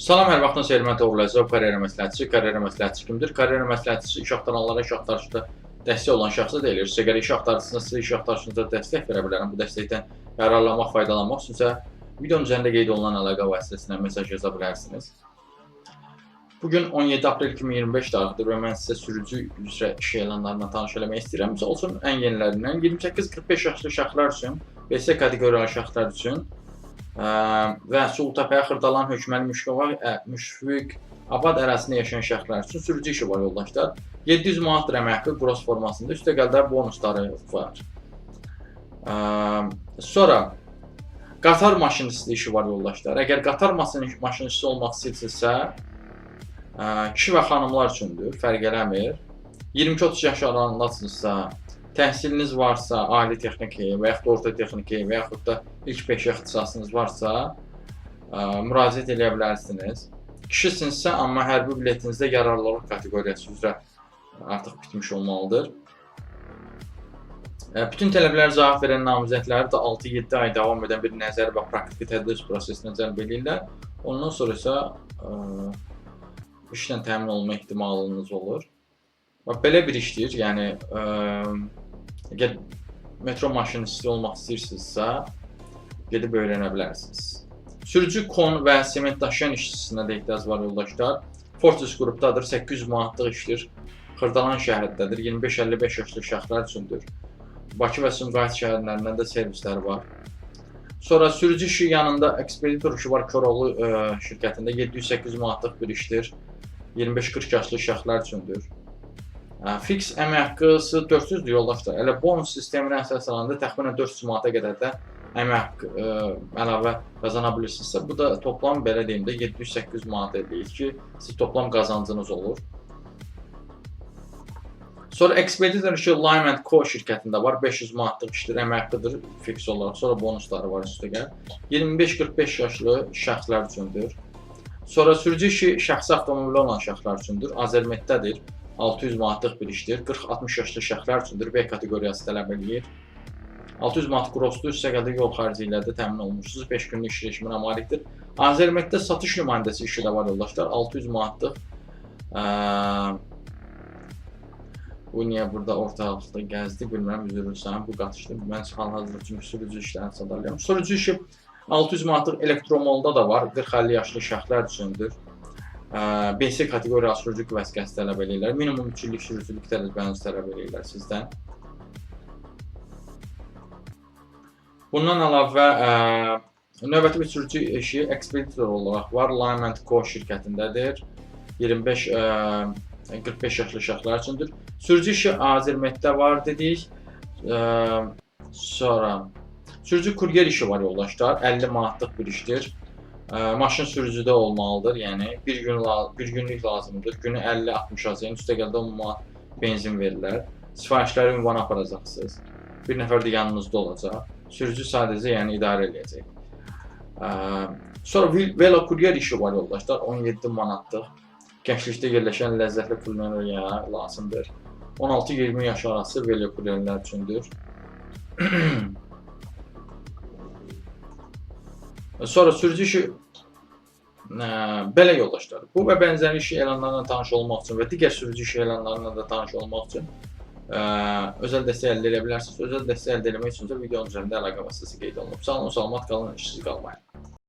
Salam, hər vaxtınız xeyir, mən Toğrul Əzizov, karyera məsləhətçisi. Karyera məsləhətçisi kimdir? Karyera məsləhətçisi iş axtaranlara, iş axtarışda dəstək olan şəxsə deyilir. Sizə görə iş axtarışında sizə iş axtarışınızda dəstək verə bilərəm. Bu dəstəkdən yararlanmaq, faydalanmaq üçünsə videonun üzərində qeyd olunan əlaqə vasitəsilə mesaj yaza bilərsiniz. Bugün 17 aprel 2025 tarixidir və mən sizə sürücü üzrə iş elanlarından tanış eləmək istəyirəm. Misal üçün, ən yenilərindən 28-45 yaşlı şəxslər üçün, BS kateqoriyalı şəxslər üçün və Sultapaya, Xırdalan, Hökməli, Müşfiq, Abad ərazisində yaşayan şəxslər üçün sürücü işi var yoldaşlar. 700 manat əmək haqqı gross formasında, üstə gəldə bonusları var. Sonra qatar maşinisti işi var yoldaşlar. Əgər qatar maşinisti olmaq istəyirsinizsə, kişi və xanımlar üçündür, fərq eləmir. 22-30 yaş aralığındasınızsa, təhsiliniz varsa, ali texniki və yaxud da orta texniki və yaxud da ilk 5 ixtisasınız varsa, müraciət edə bilərsiniz. Kişisinizsə, amma hərbi biletinizdə yararlılıq kateqoriyası üzrə artıq bitmiş olmalıdır. Bütün tələblərə cavab verən namizədləri də 6-7 ay davam edən bir nəzəri və praktiki tədris prosesinə cəlb edirlər. Ondan sonra isə işlə təmin olma ehtimalınız olur. Belə bir işdir, yəni əgər metro maşinisti olmaq istəyirsinizsə, gedib öyrənə bilərsiniz. Sürücü kon və sement daşıyan işçisinə də ehtiyac var yoldaşlar. Fortis qrupdadır, 800 manatlıq işdir. Xırdalan şəhərindədir, 25-55 yaşlı şəxslər üçündür. Bakı və Sumqayıt şəhərlərində də servisləri var. Sonra sürücü işi yanında ekspeditor işi var, Koroğlu şirkətində 700-800 manatlıq bir işdir. 25-40 yaşlı şəxslər üçündür. Fix əmək haqqısı 400-dür yoldaşlar. Elə bonus sisteminə əsaslananda təxminən 400 manata qədər də əmək haqqı əlavə qazana bilirsinizsə, bu da toplam belə deyim də 700-800 manat eləyir ki, siz toplam qazancınız olur. Sonra ekspeditor işi Lime & Co şirkətində var, 500 manatlıq işdir, əmək haqqıdır fix olaraq, sonra bonusları var üstə gəl. 25-45 yaşlı şəxslər üçündür. Sonra sürücü işi şəxsi avtomobili olan şəxslər üçündür, Azermetdədir. 600 manatlıq bir işdir. 40-60 yaşlı şəxslər üçündür. B kateqoriyası tələb edir. 600 manat grossdur. Üstə gəldə yol xarici ilə də təmin olunmuşsunuz. 5 günlük iş rejiminə malikdir. Azermetdə satış nümayəndəsi işi də var yoldaşlar. 600 manatlıq. Bu niyə burada ortalıqda gəzdi bilmirəm. Üzülürsən. Bu qatışdı. Mən hal-hazırda çünki sürücü işlərini sadalayıram. Sürücü işi 600 manatlıq elektromolda da var. 40-50 yaşlı şəxslər üçündür. BS kateqoriyalı sürücülük vəsiqəsi tələb edirlər. Minimum 3 illik sürücülük təcrübənizi tələb edirlər sizdən. Bundan əlavə, növbəti bir sürücü işi ekspeditor olaraq var. Lime & Co şirkətindədir. 25-45 yaşlı şəxslər üçündür. Sürücü işi Azermetdə var dedik. Sonra sürücü kuryer işi var yoldaşlar. 50 manatlıq bir işdir. Maşın sürücüdə olmalıdır, yəni bir günlük lazımdır. Günü 50-60 az, yəni üstə gəldə 10 manat benzin verirlər. Sifarişləri ünvana aparacaqsınız. Bir nəfər də yanınızda olacaq. Sürücü sadəcə yəni idarə edəcək. Sonra velo kuryer işi var yoldaşlar, 17 manatlıq. Gənclikdə yerləşən ləzzətli kulinariya lazımdır. 16-20 yaş arası velo kuryerlər üçündür. Sonra sürücü işi belə yoldaşlar. Bu və bənzəri iş elanlarla tanış olmaq üçün və digər sürücü iş elanlarla da tanış olmaq üçün özəl dəstək əldə edə bilərsiniz. Özəl dəstək əldə etmək üçün də videonun üzərində əlaqə vasitəsi qeyd olunub. Sağ olun, salamat qalın, işsiz qalmayın.